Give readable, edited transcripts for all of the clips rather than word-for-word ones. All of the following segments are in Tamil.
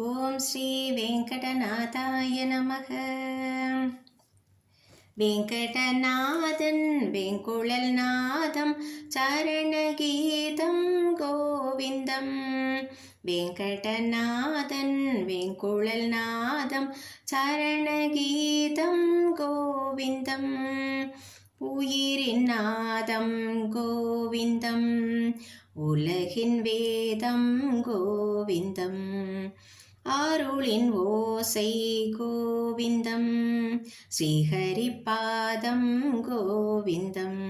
ஓம் ஸ்ரீ வெங்கடநாதாய நமக. வெங்கடநாதன் வெங்குழல் நாதம் சரணகீதம் கோவிந்தம். வெங்கடநாதன் வெங்குழல் நாதம் சரணகீதம் கோவிந்தம். உயிரின் நாதம் கோவிந்தம், உலகின் வேதம் கோவிந்தம், அருளின் ஓசை கோவிந்தம், ஸ்ரீஹரி பாதம் கோவிந்தம்.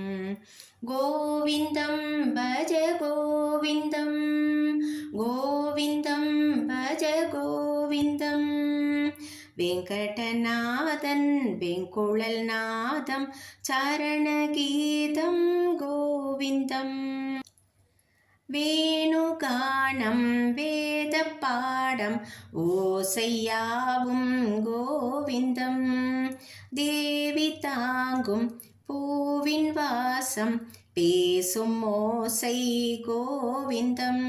கோவிந்தம் பஜ கோவிந்தம், கோவிந்தம் பஜ கோவிந்தம். வெங்கடநாதன் வெங்குழல் நாதம் சரணகீதம் கோவிந்தம். வேணுகானம் வேத பாடம் ஓசையாவும் கோவிந்தம். தேவி தாங்கும் பூவின் வாசம் பேசும் ஓசை கோவிந்தம்.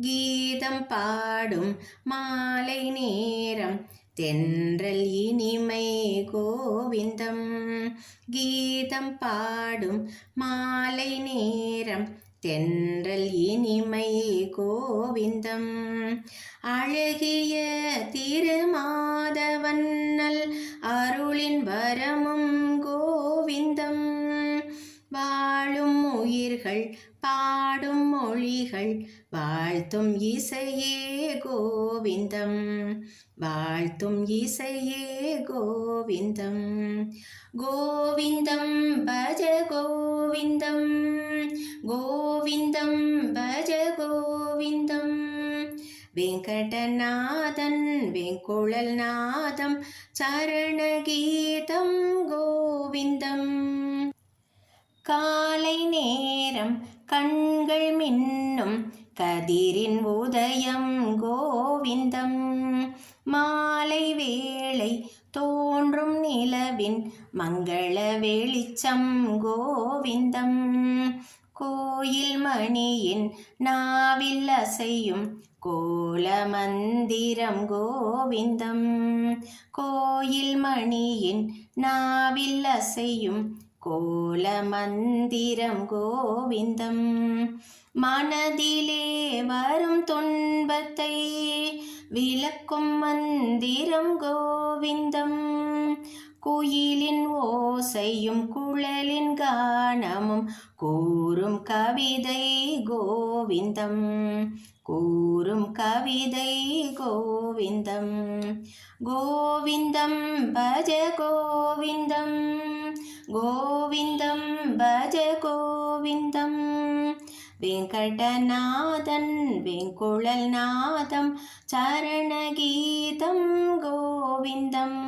கீதம் பாடும் மாலை நேரம் தென்றல் இனிமை கோவிந்தம். கீதம் பாடும் மாலை நேரம் தென்றல் இனிமை கோவிந்தம். அழகிய திருமாதவன்னல் அருளின் வரமும் கோவிந்தம். வாழும் உயிர்கள் பாடும் மொழிகள் வாழ்த்தும் இசையே கோவிந்தம், வாழ்த்தும் இசையே கோவிந்தம். கோவிந்தம் பஜ கோவிந்தம், கோவிந்தம் பஜ கோவிந்தம். வெங்கடநாதன் வெங்குழல் நாதம் சரணகீதம் கோவிந்தம். காலை நேரம் கண்கள் மின்னும் கதிரின் உதயம் கோவிந்தம். மாலை வேளை தோன்றும் நிலவின் மங்கள வெளிச்சம் கோவிந்தம். கோயில் மணியின் நாவில் அசையும் கோல மந்திரம் கோவிந்தம். கோயில் மணியின் நாவில் அசையும் கோல மந்திரம் கோவிந்தம். மனதிலே வரும் துன்பத்தை விளக்கும் மந்திரம் கோவிந்தம். குயிலின் ஓசையும் குழலின் கானமும் கூறும் கவிதை கோவிந்தம், கூறும் கவிதை கோவிந்தம். கோவிந்தம் பஜ கோவிந்தம், கோவிந்தம் பஜ கோவிந்தம். வெங்கடநாதன் வெங்குழல் நாதம் சரணகீதம் கோவிந்தம்.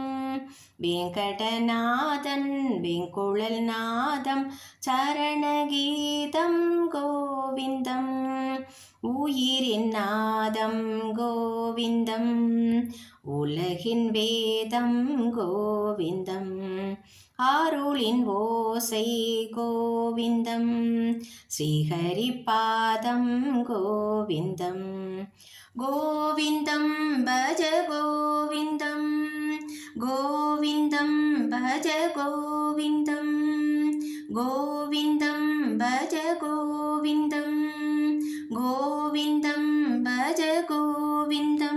வெங்கடநாதன் வெங்குழல் நாதம் சரணகீதம் கோவிந்தம். உயிரின் நாதம் கோவிந்தம், உலகின் வேதம் கோவிந்தம், அருளின் ஓசை கோவிந்தம், ஸ்ரீஹரி பாதம் கோவிந்தம். கோவிந்தம் பஜ கோவிந்தம், கோவிந்தம் பஜ கோவிந்தம், கோவிந்தம் பஜ கோவிந்தம், கோவிந்தம் பஜ கோவிந்தம்.